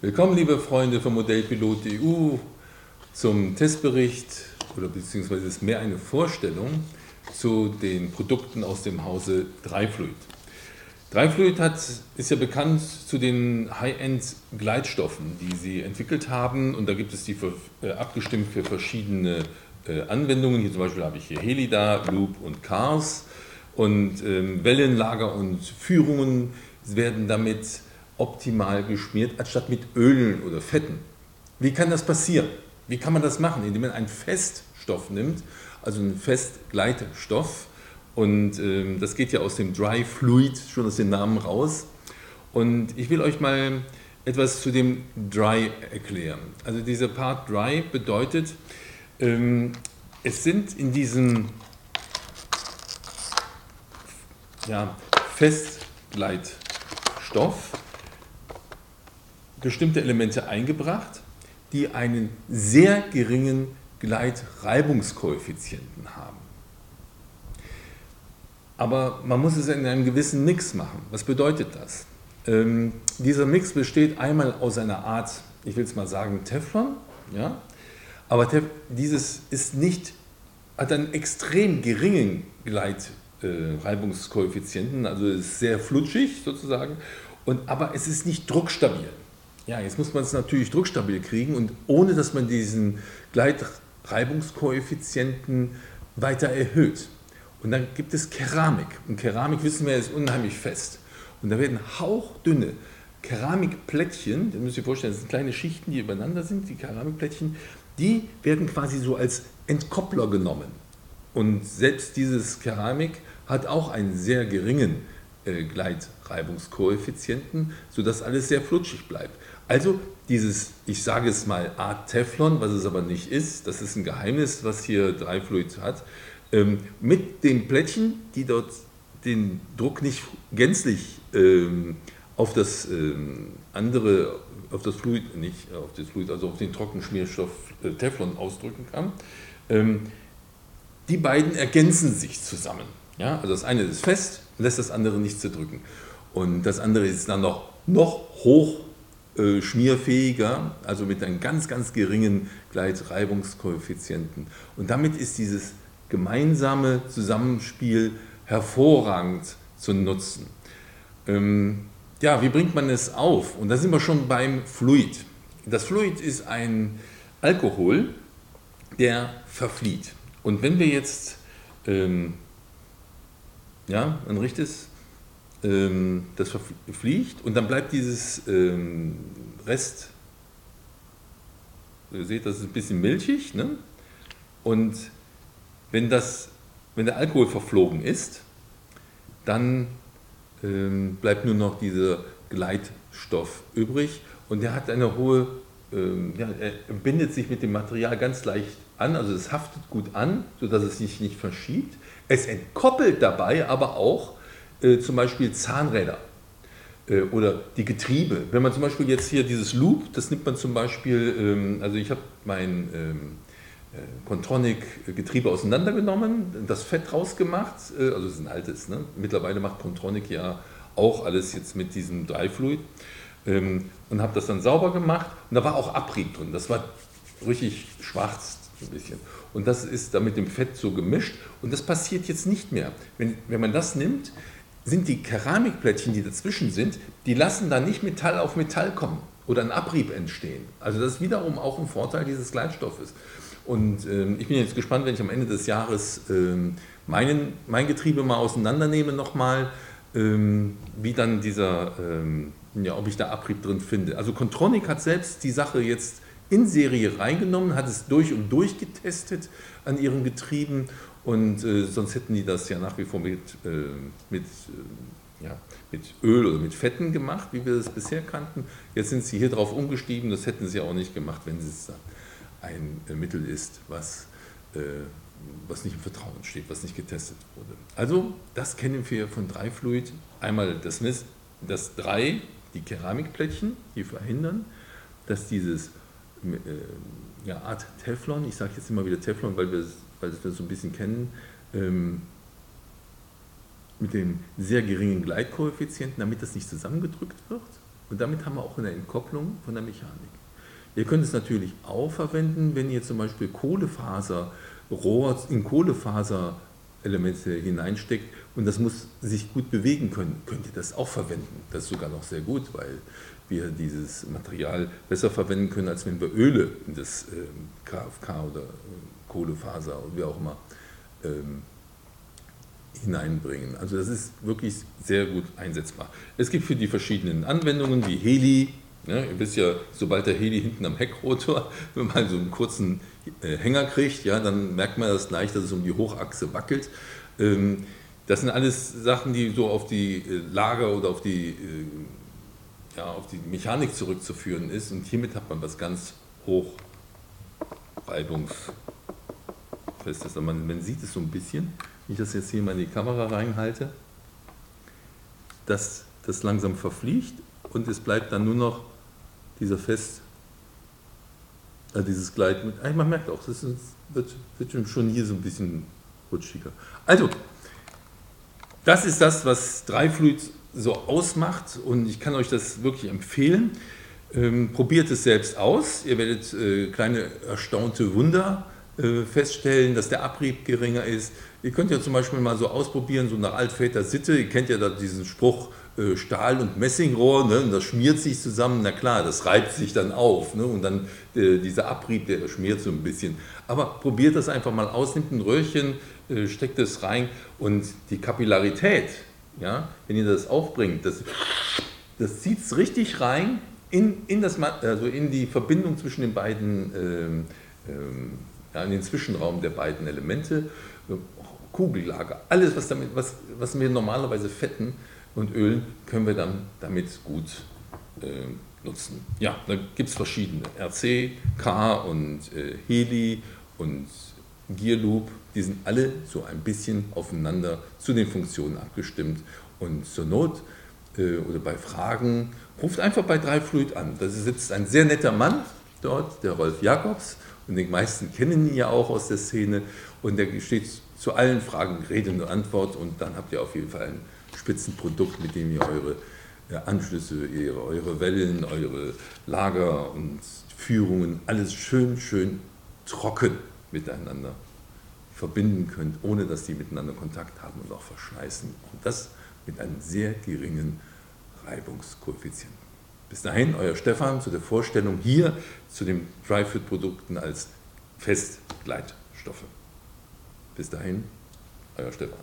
Willkommen, liebe Freunde von Modellpilot.eu zum Testbericht oder beziehungsweise ist mehr eine Vorstellung zu den Produkten aus dem Hause Dryfluid. Dryfluid ist ja bekannt zu den High-End-Gleitstoffen, die sie entwickelt haben, und da gibt es die abgestimmt für verschiedene Anwendungen. Hier zum Beispiel habe ich hier Helida, Loop und Cars, und Wellenlager und Führungen werden damit optimal geschmiert, anstatt mit Ölen oder Fetten. Wie kann das passieren? Wie kann man das machen? Indem man einen Feststoff nimmt, also einen Festgleitstoff, und das geht ja aus dem Dryfluid, schon aus dem Namen raus. Und ich will euch mal etwas zu dem Dry erklären. Also dieser Part Dry bedeutet, es sind in diesem Festgleitstoff bestimmte Elemente eingebracht, die einen sehr geringen Gleitreibungskoeffizienten haben. Aber man muss es in einem gewissen Mix machen. Was bedeutet das? Dieser Mix besteht einmal aus einer Art, ich will es mal sagen, Teflon, ja? Aber dieses hat einen extrem geringen Gleitreibungskoeffizienten, also ist sehr flutschig sozusagen, aber es ist nicht druckstabil. Ja, jetzt muss man es natürlich druckstabil kriegen, und ohne dass man diesen Gleitreibungskoeffizienten weiter erhöht. Und dann gibt es Keramik. Und Keramik, wissen wir, ist unheimlich fest. Und da werden hauchdünne Keramikplättchen, das müsst ihr euch vorstellen, das sind kleine Schichten, die übereinander sind, die Keramikplättchen, die werden quasi so als Entkoppler genommen. Und selbst dieses Keramik hat auch einen sehr geringen Gleitreibungskoeffizienten, sodass alles sehr flutschig bleibt. Also dieses, ich sage es mal, Art Teflon, was es aber nicht ist, das ist ein Geheimnis, was hier Dryfluid hat, mit den Plättchen, die dort den Druck nicht gänzlich auf das Fluid, also auf den Trockenschmierstoff Teflon ausdrücken kann. Die beiden ergänzen sich zusammen. Ja? Also das eine ist fest, lässt das andere nicht zerdrücken. Und das andere ist dann noch hoch schmierfähiger, also mit einem ganz, ganz geringen Gleitreibungskoeffizienten. Und damit ist dieses gemeinsame Zusammenspiel hervorragend zu nutzen. Ja, wie bringt man es auf? Und da sind wir schon beim Fluid. Das Fluid ist ein Alkohol, der verflieht. Und wenn wir jetzt ein richtiges, das verfliegt, und dann bleibt dieses Rest, ihr seht, das ist ein bisschen milchig, ne? Und wenn der Alkohol verflogen ist, dann bleibt nur noch dieser Gleitstoff übrig, und der hat eine hohe, er bindet sich mit dem Material ganz leicht an, also es haftet gut an, sodass es sich nicht verschiebt. Es entkoppelt dabei aber auch zum Beispiel Zahnräder oder die Getriebe. Wenn man zum Beispiel jetzt hier dieses Loop, das nimmt man zum Beispiel, also ich habe mein Contronic-Getriebe auseinandergenommen, das Fett rausgemacht, also es ist ein altes, ne? Mittlerweile macht Contronic ja auch alles jetzt mit diesem Dryfluid, und habe das dann sauber gemacht, und da war auch Abrieb drin, das war richtig schwarz ein bisschen, und das ist da mit dem Fett so gemischt, und das passiert jetzt nicht mehr. Wenn man das nimmt, sind die Keramikplättchen, die dazwischen sind, die lassen da nicht Metall auf Metall kommen oder ein Abrieb entstehen. Also das ist wiederum auch ein Vorteil dieses Gleitstoffes. Und ich bin jetzt gespannt, wenn ich am Ende des Jahres mein Getriebe mal auseinandernehme nochmal, wie dann ob ich da Abrieb drin finde. Also Contronic hat selbst die Sache jetzt in Serie reingenommen, hat es durch und durch getestet an ihren Getrieben, und sonst hätten die das ja nach wie vor mit Öl oder mit Fetten gemacht, wie wir das bisher kannten. Jetzt sind sie hier drauf umgestiegen, das hätten sie auch nicht gemacht, wenn es ein Mittel ist, was nicht im Vertrauen steht, was nicht getestet wurde. Also das kennen wir von Dryfluid. Einmal das die Keramikplättchen, die verhindern, dass dieses Art Teflon, ich sage jetzt immer wieder Teflon, weil wir es so ein bisschen kennen, mit dem sehr geringen Gleitkoeffizienten, damit das nicht zusammengedrückt wird. Und damit haben wir auch eine Entkopplung von der Mechanik. Ihr könnt es natürlich auch verwenden, wenn ihr zum Beispiel Kohlefaserrohr in Kohlefaserelemente hineinsteckt und das muss sich gut bewegen können, könnt ihr das auch verwenden. Das ist sogar noch sehr gut, weil wir dieses Material besser verwenden können, als wenn wir Öle in das KFK oder Kohlefaser oder wie auch immer hineinbringen. Also das ist wirklich sehr gut einsetzbar. Es gibt für die verschiedenen Anwendungen wie Heli, ja, ihr wisst ja, sobald der Heli hinten am Heckrotor, wenn man so einen kurzen Hänger kriegt, ja, dann merkt man das gleich, dass es um die Hochachse wackelt. Das sind alles Sachen, die so auf die Lager oder auf die Mechanik zurückzuführen ist und hiermit hat man was ganz hoch reibungsfestes. Man sieht es so ein bisschen, wenn ich das jetzt hier mal in die Kamera reinhalte, dass das langsam verfliegt und es bleibt dann nur noch dieser dieses Gleit mit. Man merkt auch, das wird schon hier so ein bisschen rutschiger. Also, das ist das, was Dryfluid so ausmacht und ich kann euch das wirklich empfehlen. Probiert es selbst aus, ihr werdet kleine erstaunte Wunder feststellen, dass der Abrieb geringer ist. Ihr könnt ja zum Beispiel mal so ausprobieren, so nach altväter Sitte, ihr kennt ja da diesen Spruch, Stahl- und Messingrohr, ne, und das schmiert sich zusammen, na klar, das reibt sich dann auf, ne, und dann dieser Abrieb, der schmiert so ein bisschen. Aber probiert das einfach mal aus, nimmt ein Röhrchen, steckt es rein und die Kapillarität, ja, wenn ihr das aufbringt, das zieht es richtig rein in die Verbindung zwischen den beiden, in den Zwischenraum der beiden Elemente, Kugellager, alles was wir normalerweise fetten und Ölen, können wir dann damit gut nutzen. Ja, da gibt es verschiedene, RC, K und Heli und Gearloop, die sind alle so ein bisschen aufeinander zu den Funktionen abgestimmt und zur Not oder bei Fragen, ruft einfach bei Dryfluid an. Da sitzt ein sehr netter Mann dort, der Rolf Jakobs, und die meisten kennen ihn ja auch aus der Szene und der steht zu allen Fragen Rede und Antwort und dann habt ihr auf jeden Fall ein Spitzenprodukt, mit dem ihr eure Anschlüsse, eure Wellen, eure Lager und Führungen, alles schön trocken miteinander verbinden könnt, ohne dass die miteinander Kontakt haben und auch verschleißen. Und das mit einem sehr geringen Reibungskoeffizienten. Bis dahin, euer Stefan zu der Vorstellung hier zu den Dryfluid-Produkten als Festgleitstoffe. Bis dahin, euer Stefan.